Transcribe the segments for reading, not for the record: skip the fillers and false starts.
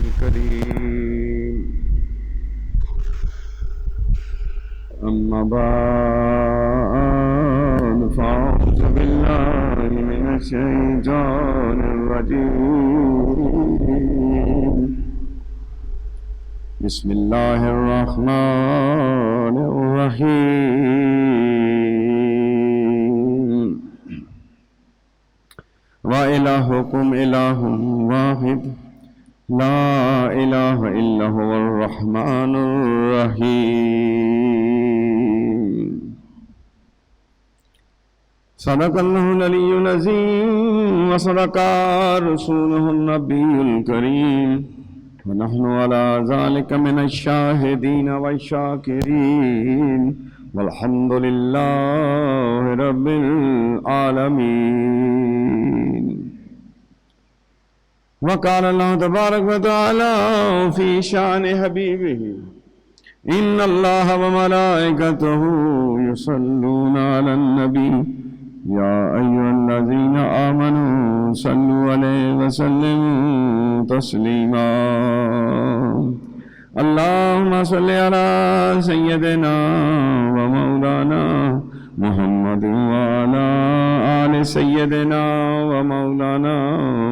الكريم أما بعد فأعوذ بالله من الشيطان الرجيم بسم الله الرحمن الرحيم وإلهكم إله واحد لا إله إلا هو الرحمن الرحيم صدق الله العلي العظيم وصدق رسوله النبي الكريم ونحن على ذلك من الشاهدين والشاكرين والحمد لله رب العالمين. وقال الله تبارك وتعالى في شأن حبيبه إن الله وملائكته يصلون على النبي يا أيها الذين آمنوا صلوا عليه وسلموا تسليما. اللهم صل على سيدنا ومولانا محمد وعلى آل سيدنا ومولانا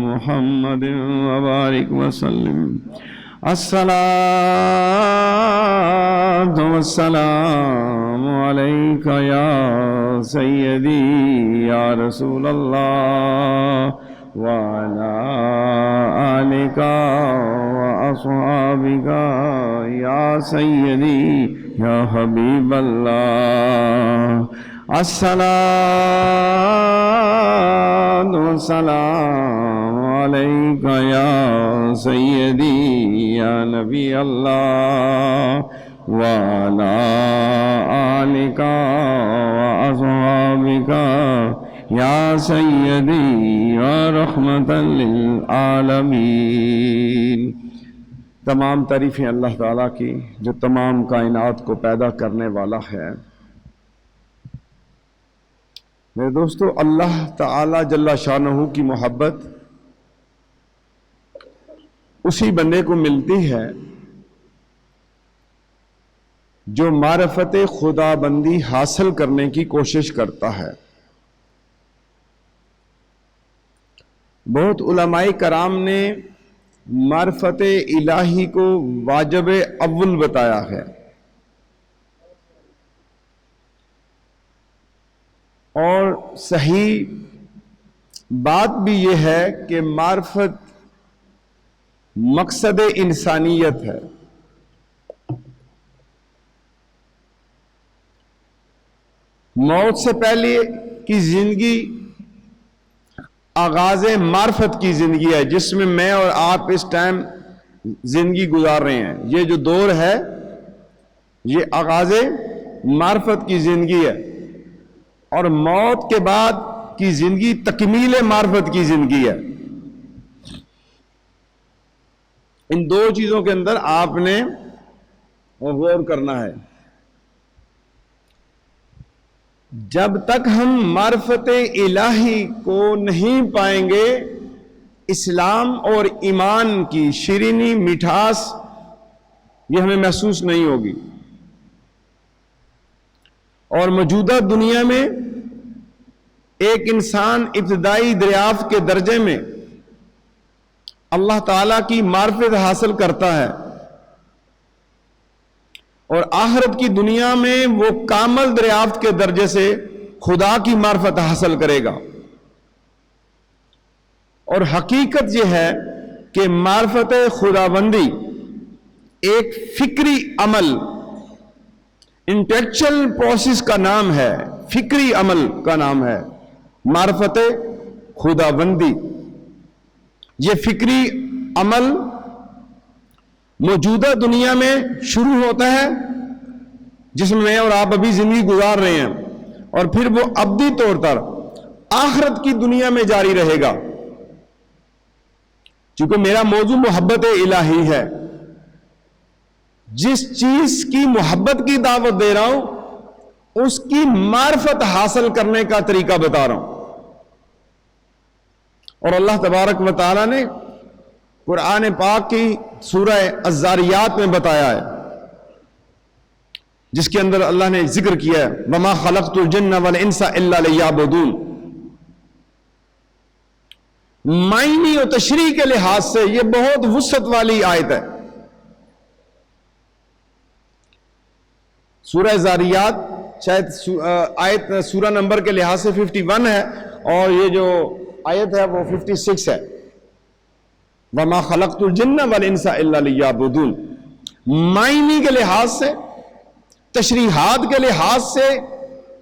محمد وبارك وسلم. الصلاة والسلام عليك يا سيدي يا رسول الله وعلى آلك وأصحابك يا سيدي يا حبيب الله. الصلاة والسلام عليك يا سيدي يا نبي الله وعلى آلك وأصحابك یا سیدی یا رحمت للعالمین. تمام تعریفیں اللہ تعالیٰ کی جو تمام کائنات کو پیدا کرنے والا ہے. میرے دوستو، اللہ تعالیٰ جل شانہ کی محبت اسی بندے کو ملتی ہے جو معرفت خدا بندی حاصل کرنے کی کوشش کرتا ہے. بہت علماء کرام نے معرفت الہی کو واجب اول بتایا ہے، اور صحیح بات بھی یہ ہے کہ معرفت مقصد انسانیت ہے. موت سے پہلے کی زندگی آغاز معرفت کی زندگی ہے، جس میں میں اور آپ اس ٹائم زندگی گزار رہے ہیں. یہ جو دور ہے یہ آغاز معرفت کی زندگی ہے، اور موت کے بعد کی زندگی تکمیل معرفت کی زندگی ہے. ان دو چیزوں کے اندر آپ نے غور کرنا ہے. جب تک ہم معرفت الہی کو نہیں پائیں گے، اسلام اور ایمان کی شیرینی مٹھاس یہ ہمیں محسوس نہیں ہوگی. اور موجودہ دنیا میں ایک انسان ابتدائی دریافت کے درجے میں اللہ تعالیٰ کی معرفت حاصل کرتا ہے، اور آخرت کی دنیا میں وہ کامل دریافت کے درجے سے خدا کی معرفت حاصل کرے گا. اور حقیقت یہ ہے کہ معرفت خداوندی ایک فکری عمل، انٹلیکچوئل پروسیس کا نام ہے، فکری عمل کا نام ہے معرفت خداوندی. یہ فکری عمل موجودہ دنیا میں شروع ہوتا ہے جس میں میں اور آپ ابھی زندگی گزار رہے ہیں، اور پھر وہ ابدی طور پر آخرت کی دنیا میں جاری رہے گا. چونکہ میرا موضوع محبت الہی ہے، جس چیز کی محبت کی دعوت دے رہا ہوں اس کی معرفت حاصل کرنے کا طریقہ بتا رہا ہوں. اور اللہ تبارک و تعالیٰ نے قرآن پاک کی سورہ الذاریات میں بتایا ہے، جس کے اندر اللہ نے ذکر کیا ہے وَمَا خَلَقْتُ الْجِنَّ وَالْإِنسَ إِلَّا لِيَعْبُدُونَ۔ معنی و تشریح کے لحاظ سے یہ بہت وسعت والی آیت ہے۔ سورہ ذاریات شاید آیت سورہ نمبر کے لحاظ سے 51 ہے، اور یہ جو آیت ہے وہ 56 ہے۔ وَمَا خَلَقْتُ الْجِنَّ وَالْإِنسَ إِلَّا لِيَعْبُدُونَ۔ معنی کے لحاظ سے، تشریحات کے لحاظ سے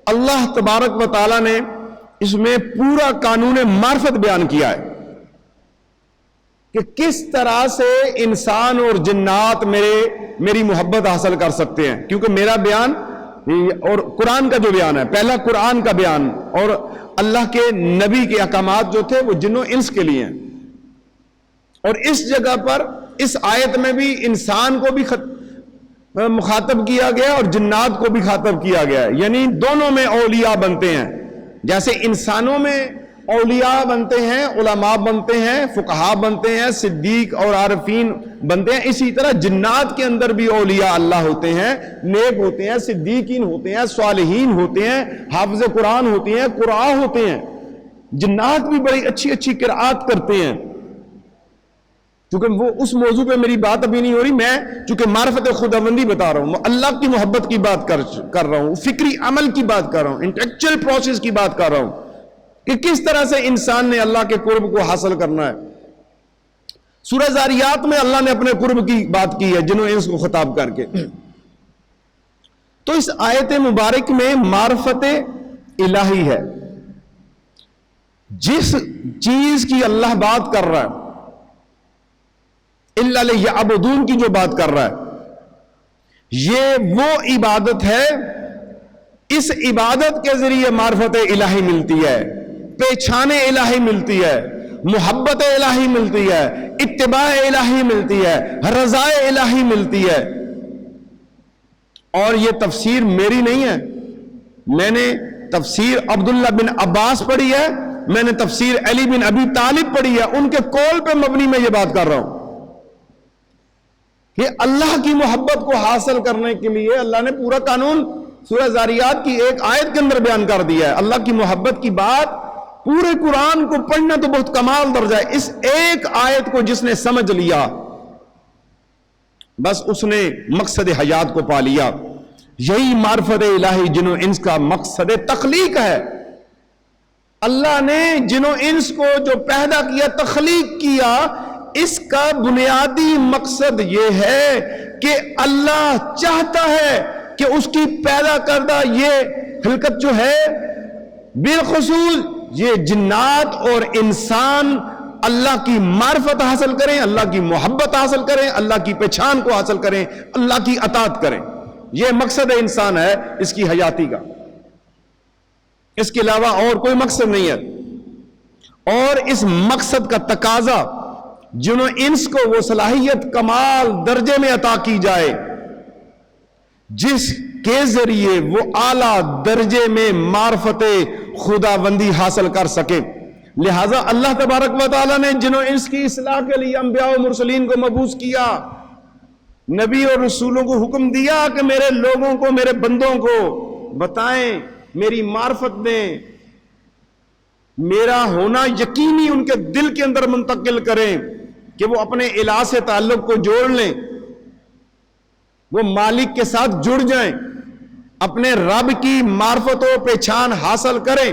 اللہ تبارک و تعالیٰ نے اس میں پورا قانون معرفت بیان کیا ہے کہ کس طرح سے انسان اور جنات میری محبت حاصل کر سکتے ہیں، کیونکہ میرا بیان اور قرآن کا جو بیان ہے، پہلا قرآن کا بیان اور اللہ کے نبی کے احکامات جو تھے وہ جن و انس کے لیے ہیں، اور اس جگہ پر اس آیت میں بھی انسان کو بھی مخاطب کیا گیا اور جنات کو بھی خاطب کیا گیا ہے، یعنی دونوں میں اولیاء بنتے ہیں۔ جیسے انسانوں میں اولیاء بنتے ہیں، علماء بنتے ہیں، فقہاء بنتے ہیں، صدیق اور عارفین بنتے ہیں، اسی طرح جنات کے اندر بھی اولیاء اللہ ہوتے ہیں، نیک ہوتے ہیں، صدیقین ہوتے ہیں، صالحین ہوتے ہیں، حافظ قرآن ہوتے ہیں، قراء ہوتے ہیں۔ جنات بھی بڑی اچھی اچھی قراءت کرتے ہیں، چونکہ وہ اس موضوع پہ میری بات ابھی نہیں ہو رہی، میں چونکہ معرفت خداوندی بتا رہا ہوں، اللہ کی محبت کی بات کر رہا ہوں، فکری عمل کی بات کر رہا ہوں، انٹلیکچوئل پروسیس کی بات کر رہا ہوں کہ کس طرح سے انسان نے اللہ کے قرب کو حاصل کرنا ہے۔ سورہ ذاریات میں اللہ نے اپنے قرب کی بات کی ہے جنہوں نے اس کو خطاب کر کے۔ تو اس آیت مبارک میں معرفت الہی ہے، جس چیز کی اللہ بات کر رہا ہے، اِلَّا لِيَعْبُدُونَ کی جو بات کر رہا ہے، یہ وہ عبادت ہے، اس عبادت کے ذریعے معرفت الہی ملتی ہے، پہچان الہی ملتی ہے، محبت الہی ملتی ہے، اتباع الہی ملتی ہے، رضا الہی ملتی ہے۔ اور یہ تفسیر میری نہیں ہے، میں نے تفسیر عبداللہ بن عباس پڑھی ہے، میں نے تفسیر علی بن ابی طالب پڑھی ہے، ان کے قول پہ مبنی میں یہ بات کر رہا ہوں کہ اللہ کی محبت کو حاصل کرنے کے لیے اللہ نے پورا قانون سورہ ذاریات کی ایک آیت کے اندر بیان کر دیا ہے۔ اللہ کی محبت کی بات پورے قرآن کو پڑھنا تو بہت کمال درجہ ہے، اس ایک آیت کو جس نے سمجھ لیا بس اس نے مقصد حیات کو پا لیا۔ یہی معرفت الہی جن و انس کا مقصد تخلیق ہے۔ اللہ نے جن و انس کو جو پیدا کیا، تخلیق کیا، اس کا بنیادی مقصد یہ ہے کہ اللہ چاہتا ہے کہ اس کی پیدا کردہ یہ خلقت جو ہے، بالخصوص یہ جنات اور انسان، اللہ کی معرفت حاصل کریں، اللہ کی محبت حاصل کریں، اللہ کی پہچان کو حاصل کریں، اللہ کی اطاعت کریں۔ یہ مقصد انسان ہے اس کی حیاتی کا، اس کے علاوہ اور کوئی مقصد نہیں ہے۔ اور اس مقصد کا تقاضا جن و انس کو وہ صلاحیت کمال درجے میں عطا کی جائے جس کے ذریعے وہ اعلیٰ درجے میں معرفت خداوندی حاصل کر سکے۔ لہذا اللہ تبارک و تعالیٰ نے جن و انس کی اصلاح کے لیے انبیاء و مرسلین کو مبعوث کیا، نبی اور رسولوں کو حکم دیا کہ میرے لوگوں کو، میرے بندوں کو بتائیں، میری معرفت دیں، میرا ہونا یقینی ان کے دل کے اندر منتقل کریں کہ وہ اپنے الہ سے تعلق کو جوڑ لیں، وہ مالک کے ساتھ جڑ جائیں، اپنے رب کی معرفت و پہچان حاصل کریں۔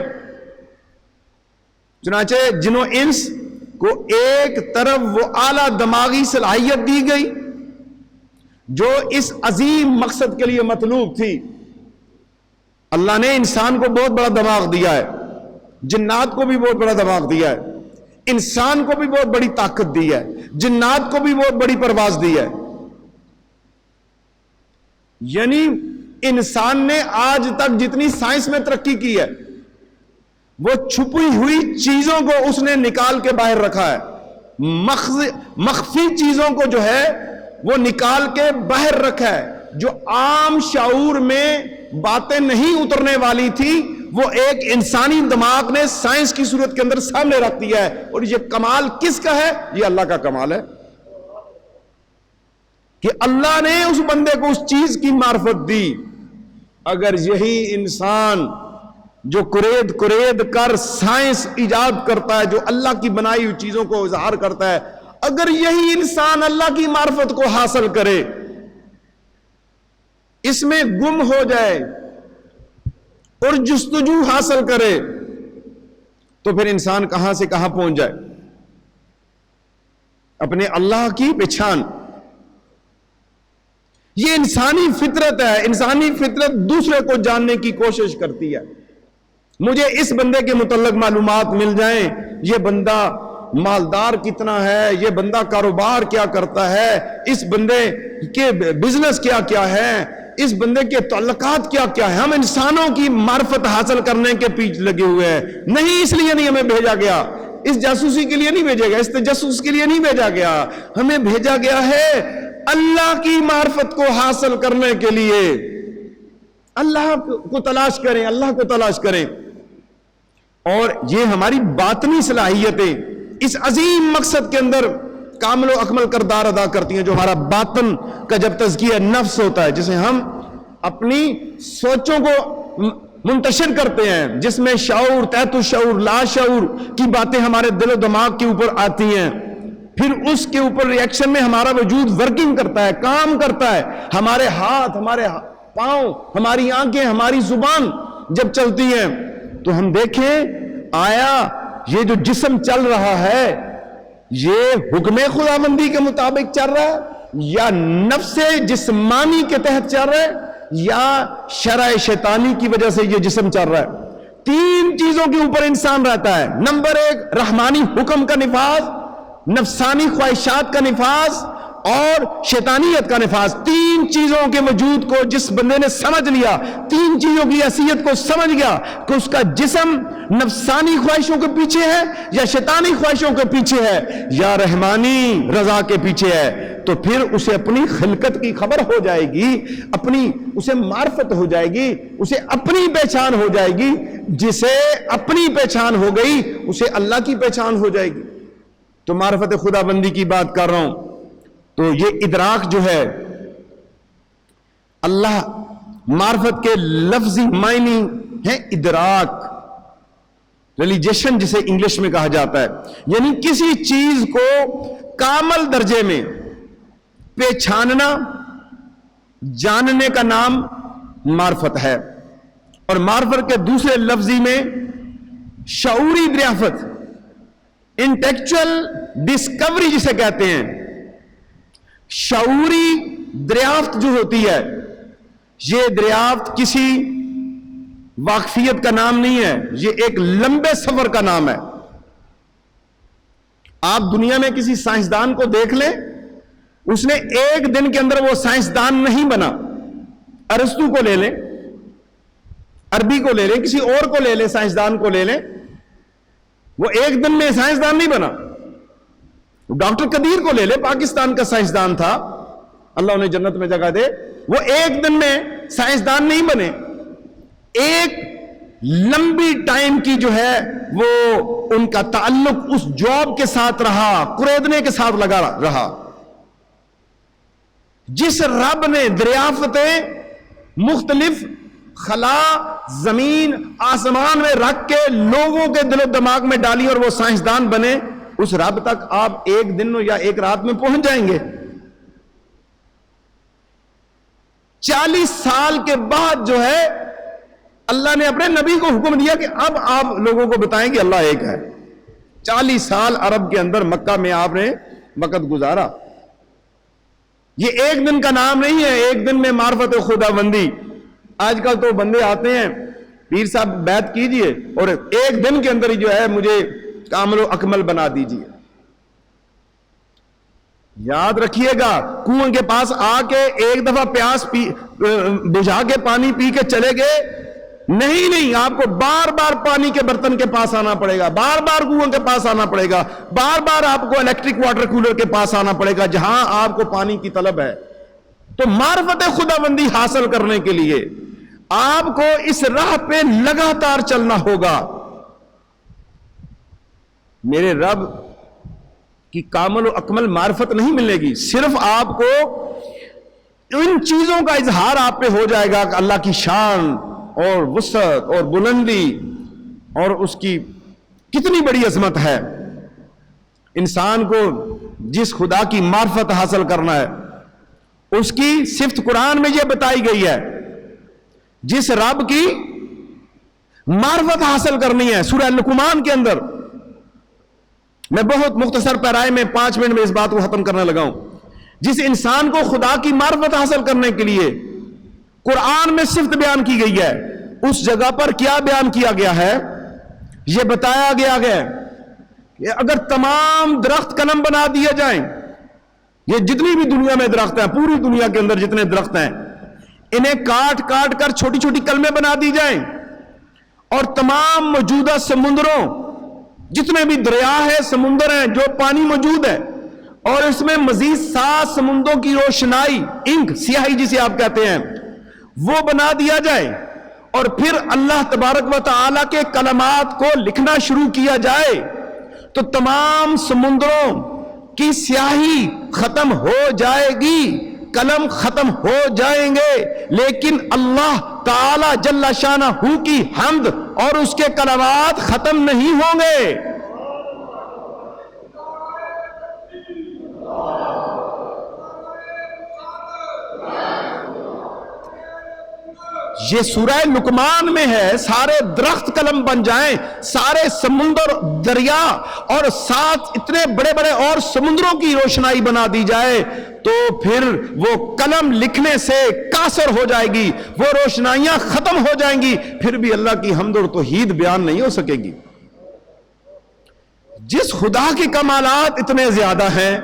چنانچہ جن و انس کو ایک طرف وہ اعلیٰ دماغی صلاحیت دی گئی جو اس عظیم مقصد کے لیے مطلوب تھی۔ اللہ نے انسان کو بہت بڑا دماغ دیا ہے، جنات کو بھی بہت بڑا دماغ دیا ہے، انسان کو بھی بہت بڑی طاقت دی ہے، جنات کو بھی بہت بڑی پرواز دی ہے۔ یعنی انسان نے آج تک جتنی سائنس میں ترقی کی ہے، وہ چھپی ہوئی چیزوں کو اس نے نکال کے باہر رکھا ہے، مخفی چیزوں کو جو ہے وہ نکال کے باہر رکھا ہے، جو عام شعور میں باتیں نہیں اترنے والی تھی وہ ایک انسانی دماغ نے سائنس کی صورت کے اندر سامنے رکھ دیا ہے۔ اور یہ کمال کس کا ہے؟ یہ اللہ کا کمال ہے۔ کہ اللہ نے اس بندے کو اس چیز کی معرفت دی. اگر یہی انسان جو کرید کر سائنس ایجاد کرتا ہے، جو اللہ کی بنائی ہوئی چیزوں کو اظہار کرتا ہے، اگر یہی انسان اللہ کی معرفت کو حاصل کرے، اس میں گم ہو جائے اور جستجو حاصل کرے، تو پھر انسان کہاں سے کہاں پہنچ جائے. اپنے اللہ کی پہچان، یہ انسانی فطرت ہے. انسانی فطرت دوسرے کو جاننے کی کوشش کرتی ہے. مجھے اس بندے کے متعلق معلومات مل جائیں، یہ بندہ مالدار کتنا ہے، یہ بندہ کاروبار کیا کرتا ہے، اس بندے کے بزنس کیا کیا ہے، اس بندے کے تعلقات کیا کیا ہے. ہم انسانوں کی معرفت حاصل کرنے کے پیچھے لگے ہوئے ہیں. نہیں، اس لیے نہیں ہمیں بھیجا گیا، اس جاسوسی کے لیے نہیں بھیجا گیا، اس تجسس کے لیے نہیں بھیجا گیا. ہمیں بھیجا گیا ہے اللہ کی معرفت کو حاصل کرنے کے لیے. اللہ کو تلاش کریں، اللہ کو تلاش کریں. اور یہ ہماری باطنی صلاحیتیں اس عظیم مقصد کے اندر کامل و اکمل کردار ادا کرتی ہیں، جو ہمارا باطن کا جب تزکیہ نفس ہوتا ہے، جسے ہم اپنی سوچوں کو منتشر کرتے ہیں، جس میں شعور، تحت الشعور، لا شعور کی باتیں ہمارے دل و دماغ کے اوپر آتی ہیں. پھر اس کے اوپر ریئیکشن میں ہمارا وجود ورکنگ کرتا ہے، کام کرتا ہے. ہمارے ہاتھ، ہمارے پاؤں، ہماری آنکھیں، ہماری زبان جب چلتی ہیں تو ہم دیکھیں آیا یہ جو جسم چل رہا ہے یہ حکم خداوندی کے مطابق چل رہا ہے، یا نفس جسمانی کے تحت چل رہا ہے، یا شرع شیطانی کی وجہ سے یہ جسم چل رہا ہے. تین چیزوں کے اوپر انسان رہتا ہے. نمبر ایک، رحمانی حکم کا نفاذ، نفسانی خواہشات کا نفاذ اور شیطانیت کا نفاذ. تین چیزوں کے وجود کو جس بندے نے سمجھ لیا، تین چیزوں کی حیثیت کو سمجھ گیا کہ اس کا جسم نفسانی خواہشوں کے پیچھے ہے یا شیطانی خواہشوں کے پیچھے ہے یا رحمانی رضا کے پیچھے ہے، تو پھر اسے اپنی خلقت کی خبر ہو جائے گی، اسے معرفت ہو جائے گی، اسے اپنی پہچان ہو جائے گی. جسے اپنی پہچان ہو گئی اسے اللہ کی پہچان ہو جائے گی. تو معرفت خدا بندی کی بات کر رہا ہوں. تو یہ ادراک جو ہے، اللہ معرفت کے لفظی معنی ہے ادراک، ریلیجیشن جسے انگلش میں کہا جاتا ہے، یعنی کسی چیز کو کامل درجے میں پہچاننا، جاننے کا نام معرفت ہے. اور معرفت کے دوسرے لفظی میں شعوری دریافت، انٹیکچوئل ڈسکوری جسے کہتے ہیں. شعوری دریافت جو ہوتی ہے، یہ دریافت کسی واقفیت کا نام نہیں ہے، یہ ایک لمبے سفر کا نام ہے. آپ دنیا میں کسی سائنسدان کو دیکھ لیں، اس نے ایک دن کے اندر وہ سائنسدان نہیں بنا. ارسطو کو لے لیں، عربی کو لے لیں، کسی اور کو لے لیں، سائنسدان کو لے لیں، وہ ایک دن میں سائنسدان نہیں بنا. ڈاکٹر قدیر کو لے لیں، پاکستان کا سائنسدان تھا، اللہ انہیں جنت میں جگہ دے، وہ ایک دن میں سائنسدان نہیں بنے. ایک لمبی ٹائم کی جو ہے وہ ان کا تعلق اس جاب کے ساتھ رہا، قریدنے کے ساتھ لگا رہا. جس رب نے دریافتیں مختلف خلا، زمین، آسمان میں رکھ کے لوگوں کے دل و دماغ میں ڈالی اور وہ سائنسدان بنے، اس رب تک آپ ایک دن یا ایک رات میں پہنچ جائیں گے. 40 سال کے بعد جو ہے اللہ نے اپنے نبی کو حکم دیا کہ اب آپ لوگوں کو بتائیں کہ اللہ ایک ہے. 40 سال عرب کے اندر مکہ میں آپ نے وقت گزارا. یہ ایک دن کا نام نہیں ہے، ایک دن میں معرفت خدا بندی. آج کل تو بندے آتے ہیں، پیر صاحب بیعت کیجئے اور ایک دن کے اندر ہی جو ہے مجھے کامل و اکمل بنا دیجئے. یاد رکھیے گا، کنویں کے پاس آ کے ایک دفعہ پیاس بجھا کے پانی پی کے چلے گئے نہیں، آپ کو بار بار پانی کے برتن کے پاس آنا پڑے گا، بار بار کنویں کے پاس آنا پڑے گا، بار بار آپ کو الیکٹرک واٹر کولر کے پاس آنا پڑے گا جہاں آپ کو پانی کی طلب ہے. تو معرفت خدا بندی حاصل کرنے کے لیے آپ کو اس راہ پہ لگاتار چلنا ہوگا. میرے رب کی کامل و اکمل معرفت نہیں ملے گی، صرف آپ کو ان چیزوں کا اظہار آپ پہ ہو جائے گا کہ اللہ کی شان اور وسعت اور بلندی اور اس کی کتنی بڑی عظمت ہے. انسان کو جس خدا کی معرفت حاصل کرنا ہے اس کی صفت قرآن میں یہ بتائی گئی ہے. جس رب کی معرفت حاصل کرنی ہے سورہ لقمان کے اندر، میں بہت مختصر پیرائے میں 5 منٹ میں اس بات کو ختم کرنے لگا ہوں. جس انسان کو خدا کی معرفت حاصل کرنے کے لیے قرآن میں صفت بیان کی گئی ہے، اس جگہ پر کیا بیان کیا گیا ہے؟ یہ بتایا گیا ہے کہ اگر تمام درخت قلم بنا دیے جائیں، یہ جتنی بھی دنیا میں درخت ہیں، پوری دنیا کے اندر جتنے درخت ہیں، انہیں کاٹ کاٹ کر چھوٹی چھوٹی قلمیں بنا دی جائیں، اور تمام موجودہ سمندروں، جتنے بھی دریا ہے، سمندر ہیں، جو پانی موجود ہے، اور اس میں مزید 7 سمندروں کی روشنائی، انک، سیاہی جسے آپ کہتے ہیں، وہ بنا دیا جائے، اور پھر اللہ تبارک و تعالی کے کلمات کو لکھنا شروع کیا جائے، تو تمام سمندروں کی سیاہی ختم ہو جائے گی، قلم ختم ہو جائیں گے، لیکن اللہ تعالی جل شانہ کی حمد اور اس کے کلمات ختم نہیں ہوں گے. یہ سورہ لقمان میں ہے. سارے درخت قلم بن جائیں، سارے سمندر، دریا، اور 7 اتنے بڑے بڑے اور سمندروں کی روشنائی بنا دی جائے، تو پھر وہ قلم لکھنے سے قاصر ہو جائے گی، وہ روشنائیاں ختم ہو جائیں گی، پھر بھی اللہ کی حمد اور توحید بیان نہیں ہو سکے گی. جس خدا کے کمالات اتنے زیادہ ہیں،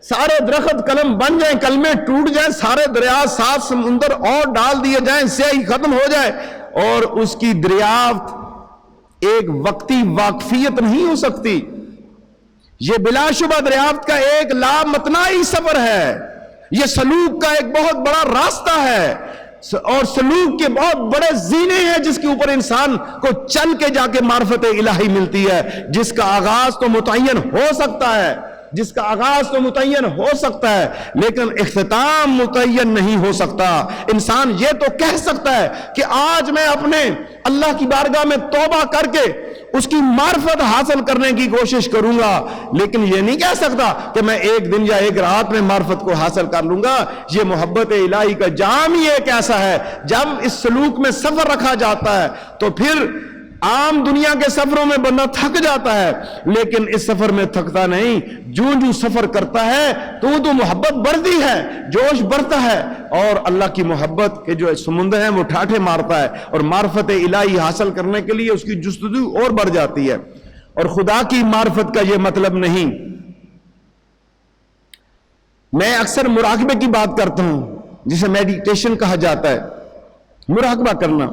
سارے درخت قلم بن جائیں، کلمے ٹوٹ جائیں، سارے دریا 7 سمندر اور ڈال دیے جائیں، سیاہی ختم ہو جائے، اور اس کی دریافت ایک وقتی واقفیت نہیں ہو سکتی. یہ بلا شبہ دریافت کا ایک لامتناہی سفر ہے، یہ سلوک کا ایک بہت بڑا راستہ ہے، اور سلوک کے بہت بڑے زینے ہیں جس کے اوپر انسان کو چل کے جا کے معرفت الہی ملتی ہے، جس کا آغاز تو متعین ہو سکتا ہے، جس کا آغاز تو متعین ہو سکتا ہے، لیکن اختتام متعین نہیں ہو سکتا. انسان یہ تو کہہ سکتا ہے کہ آج میں اپنے اللہ کی بارگاہ میں توبہ کر کے اس کی معرفت حاصل کرنے کی کوشش کروں گا، لیکن یہ نہیں کہہ سکتا کہ میں ایک دن یا ایک رات میں معرفت کو حاصل کر لوں گا. یہ محبت الہی کا جام ہی ایک ایسا ہے، جب اس سلوک میں سفر رکھا جاتا ہے تو پھر عام دنیا کے سفروں میں بندہ تھک جاتا ہے، لیکن اس سفر میں تھکتا نہیں. جو سفر کرتا ہے تو محبت بڑھتی ہے، جوش بڑھتا ہے، اور اللہ کی محبت کے جو سمندر ہیں وہ ٹھاٹھے مارتا ہے، اور معرفت الہی حاصل کرنے کے لیے اس کی جستجو اور بڑھ جاتی ہے. اور خدا کی معرفت کا یہ مطلب نہیں. میں اکثر مراقبے کی بات کرتا ہوں، جسے میڈیٹیشن کہا جاتا ہے. مراقبہ کرنا،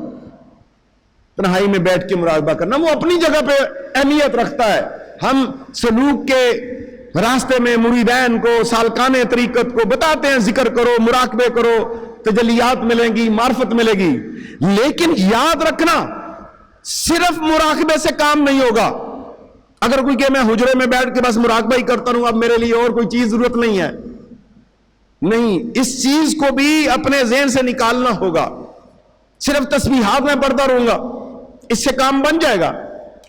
تنہائی میں بیٹھ کے مراقبہ کرنا، وہ اپنی جگہ پہ اہمیت رکھتا ہے. ہم سلوک کے راستے میں مریدین کو، سالکان طریقت کو بتاتے ہیں، ذکر کرو، مراقبے کرو، تجلیات ملیں گی، معرفت ملے گی، لیکن یاد رکھنا صرف مراقبے سے کام نہیں ہوگا. اگر کوئی کہ میں حجرے میں بیٹھ کے بس مراقبہ ہی کرتا ہوں، اب میرے لیے اور کوئی چیز ضرورت نہیں ہے، نہیں، اس چیز کو بھی اپنے ذہن سے نکالنا ہوگا. صرف تسبیحات میں پڑھتا رہوں گا، اس سے کام بن جائے گا؟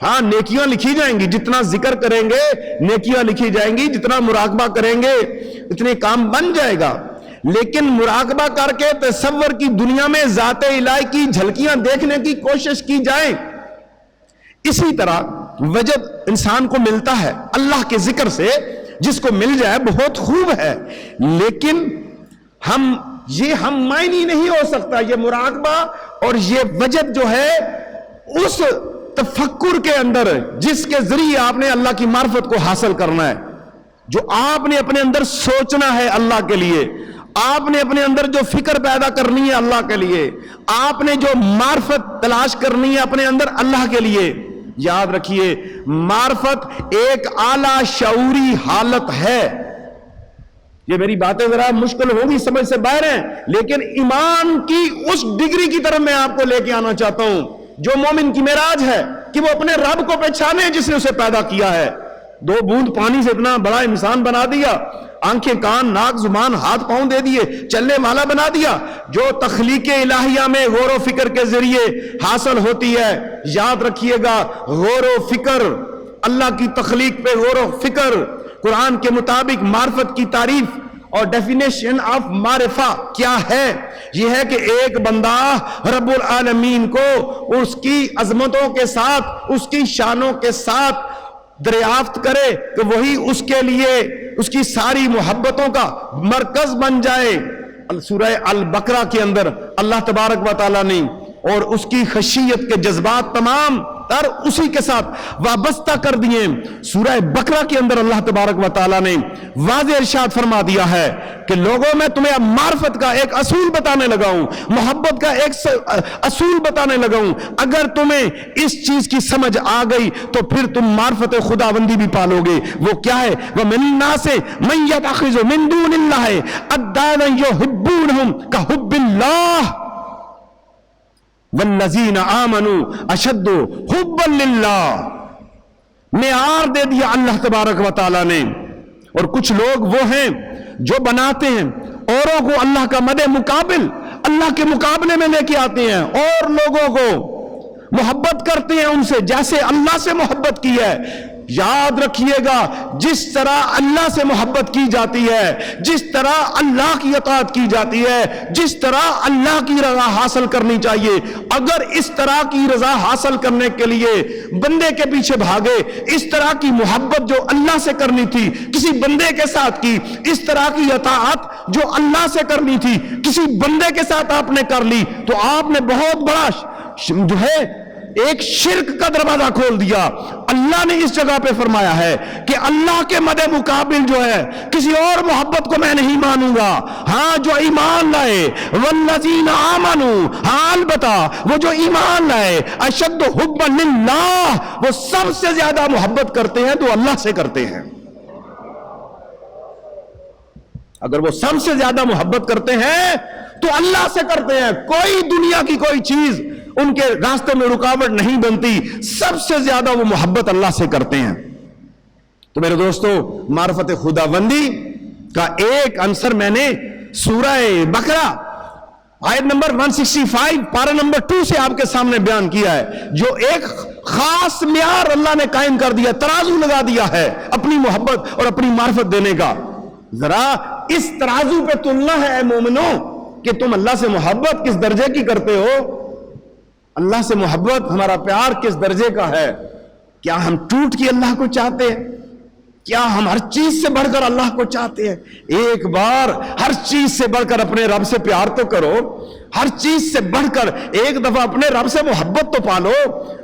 ہاں، نیکیاں لکھی جائیں گی، جتنا ذکر کریں گے نیکیاں لکھی جائیں گی، جتنا مراقبہ کریں گے اتنے کام بن جائے گا. لیکن مراقبہ کر کے تصور کی دنیا میں ذات الہی کی جھلکیاں دیکھنے کی کوشش کی جائے. اسی طرح وجد انسان کو ملتا ہے اللہ کے ذکر سے، جس کو مل جائے بہت خوب ہے، لیکن ہم معنی نہیں ہو سکتا. یہ مراقبہ اور یہ وجد جو ہے اس تفکر کے اندر جس کے ذریعے آپ نے اللہ کی معرفت کو حاصل کرنا ہے، جو آپ نے اپنے اندر سوچنا ہے اللہ کے لیے، آپ نے اپنے اندر جو فکر پیدا کرنی ہے اللہ کے لیے، آپ نے جو معرفت تلاش کرنی ہے اپنے اندر اللہ کے لیے. یاد رکھیے، معرفت ایک اعلیٰ شعوری حالت ہے. یہ میری باتیں ذرا مشکل ہوگی، سمجھ سے باہر ہیں، لیکن ایمان کی اس ڈگری کی طرف میں آپ کو لے کے آنا چاہتا ہوں جو مومن کی معراج ہے، کہ وہ اپنے رب کو پہچانے جس نے اسے پیدا کیا ہے. 2 بوند پانی سے اتنا بڑا انسان بنا دیا. آنکھیں کان ناک زبان ہاتھ پاؤں دے دیے, چلنے والا بنا دیا. جو تخلیق الہیہ میں غور و فکر کے ذریعے حاصل ہوتی ہے, یاد رکھیے گا, غور و فکر, اللہ کی تخلیق پہ غور و فکر, قرآن کے مطابق معرفت کی تعریف اور ڈیفینیشن آف معرفہ کیا ہے؟ یہ ہے کہ ایک بندہ رب العالمین کو اس کی عظمتوں کے ساتھ, اس کی شانوں کے ساتھ دریافت کرے کہ وہی اس کے لیے اس کی ساری محبتوں کا مرکز بن جائے. سورہ البقرہ کے اندر اللہ تبارک و تعالیٰ نے اور اس کی خشیت کے جذبات تمام تر اسی کے ساتھ وابستہ کر دیے. سورہ بقرہ کے اندر اللہ تبارک و تعالیٰ نے واضح ارشاد فرما دیا ہے کہ لوگوں میں تمہیں معرفت کا ایک اصول بتانے لگا ہوں, محبت کا ایک اصول بتانے لگا ہوں. اگر تمہیں اس چیز کی سمجھ آ گئی تو پھر تم معرفت خداوندی بھی پالو گے. وہ کیا ہے؟ وَمِنَ النَّاسِ مَن يَتَّخِذُ مِن دُونِ اللَّهِ أَندَادًا يُحِبُّونَهُمْ كَحُبِّ اللَّهِ والذین آمنوا اشد حبا للہ. معیار دے دیا اللہ تبارک و تعالیٰ نے. اور کچھ لوگ وہ ہیں جو بناتے ہیں اوروں کو اللہ کا مد مقابل, اللہ کے مقابلے میں لے کے آتے ہیں, اور لوگوں کو محبت کرتے ہیں ان سے جیسے اللہ سے محبت کی ہے. یاد رکھیے گا, جس طرح اللہ سے محبت کی جاتی ہے, جس طرح اللہ کی اطاعت کی جاتی ہے, جس طرح اللہ کی رضا حاصل کرنی چاہیے, اگر اس طرح کی رضا حاصل کرنے کے لیے بندے کے پیچھے بھاگے, اس طرح کی محبت جو اللہ سے کرنی تھی کسی بندے کے ساتھ کی, اس طرح کی اطاعت جو اللہ سے کرنی تھی کسی بندے کے ساتھ آپ نے کر لی, تو آپ نے بہت بڑا جو ہے ایک شرک کا دروازہ کھول دیا. اللہ نے اس جگہ پہ فرمایا ہے کہ اللہ کے مد مقابل جو ہے کسی اور محبت کو میں نہیں مانوں گا. ہاں جو ایمان لائے, والذین آمنوا, ہاں البتہ وہ جو ایمان لائے, اشد حبا للہ, وہ سب سے زیادہ محبت کرتے ہیں تو اللہ سے کرتے ہیں. اگر وہ سب سے زیادہ محبت کرتے ہیں تو اللہ سے کرتے ہیں. کوئی دنیا کی کوئی چیز ان کے راستے میں رکاوٹ نہیں بنتی, سب سے زیادہ وہ محبت اللہ سے کرتے ہیں. تو میرے دوستو, معرفت خداوندی کا ایک عنصر میں نے سورہ بقرہ آیت نمبر 165 پارہ نمبر 2 سے آپ کے سامنے بیان کیا ہے, جو ایک خاص معیار اللہ نے قائم کر دیا, ترازو لگا دیا ہے اپنی محبت اور اپنی معرفت دینے کا. ذرا اس ترازو پہ تلنا ہے اے مومنوں کہ تم اللہ سے محبت کس درجے کی کرتے ہو, اللہ سے محبت, ہمارا پیار کس درجے کا ہے. کیا ہم ٹوٹ کے اللہ کو چاہتے ہیں؟ کیا ہم ہر چیز سے بڑھ کر اللہ کو چاہتے ہیں؟ ایک بار ہر چیز سے بڑھ کر اپنے رب سے پیار تو کرو, ہر چیز سے بڑھ کر ایک دفعہ اپنے رب سے محبت تو پالو,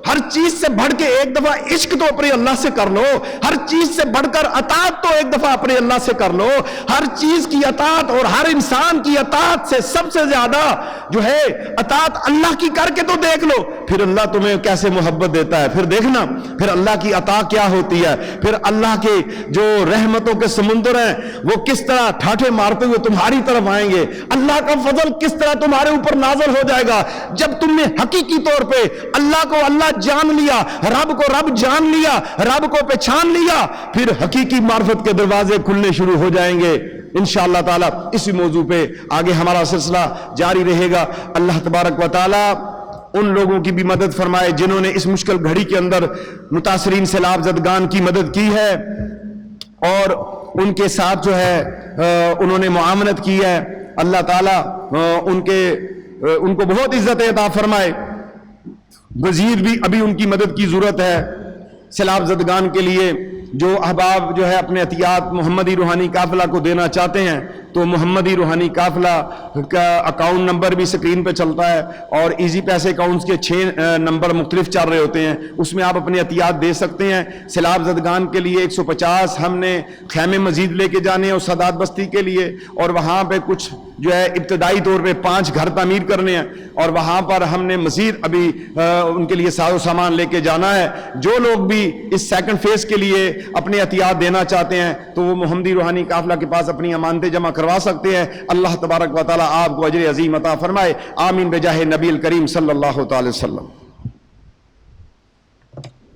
ہر چیز سے بڑھ کے ایک دفعہ عشق تو اپنے اللہ سے کر لو, ہر چیز سے بڑھ کر اطاعت تو ایک دفعہ اپنے اللہ سے کر لو. ہر چیز کی اطاعت اور ہر انسان کی اطاعت سے سب سے زیادہ جو ہے اطاعت اللہ کی کر کے تو دیکھ لو, پھر اللہ تمہیں کیسے محبت دیتا ہے. پھر دیکھنا پھر اللہ کی عطا کیا ہوتی ہے, پھر اللہ کے جو رحمتوں کے سمندر ہیں وہ کس طرح ٹھاٹھے مارتے ہوئے تمہاری طرف آئیں گے, اللہ کا فضل کس طرح تمہارے اوپر نازل ہو جائے گا. جب تم نے حقیقی طور پہ اللہ کو اللہ جان لیا, رب کو رب جان لیا, رب کو پہچان لیا, پھر حقیقی معرفت کے دروازے کھلنے شروع ہو جائیں گے. انشاءاللہ تعالی اسی موضوع پہ آگے ہمارا سلسلہ جاری رہے گا. اللہ تبارک و تعالی ان لوگوں کی بھی مدد فرمائے جنہوں نے اس مشکل گھڑی کے اندر متاثرین سیلاب زدگان کی مدد کی ہے اور ان کے ساتھ جو ہے انہوں نے معاونت کی ہے. اللہ تعالیٰ ان کو بہت عزت عطا فرمائے. مزید بھی ابھی ان کی مدد کی ضرورت ہے. سیلاب زدگان کے لیے جو احباب جو ہے اپنے عطیات محمدی روحانی قافلہ کو دینا چاہتے ہیں تو محمدی روحانی قافلہ کا اکاؤنٹ نمبر بھی سکرین پہ چلتا ہے اور ایزی پیسے اکاؤنٹس کے 6 نمبر مختلف چل رہے ہوتے ہیں, اس میں آپ اپنے عطیات دے سکتے ہیں. سیلاب زدگان کے لیے 150 ہم نے خیمے مزید لے کے جانے ہیں اور سادات بستی کے لیے, اور وہاں پہ کچھ جو ہے ابتدائی طور پہ 5 گھر تعمیر کرنے ہیں اور وہاں پر ہم نے مزید ابھی ان کے لیے ساز و سامان لے کے جانا ہے. جو لوگ بھی اس سیکنڈ فیز کے لیے اپنے عطیات دینا چاہتے ہیں تو وہ محمدی روحانی قافلہ کے پاس اپنی امانتیں جمع کروا سکتے ہیں. اللہ تبارک و تعالی آپ کو اجر عظیم عطا فرمائے. آمین بجاہ نبی الکریم صلی اللہ تعالی وسلم.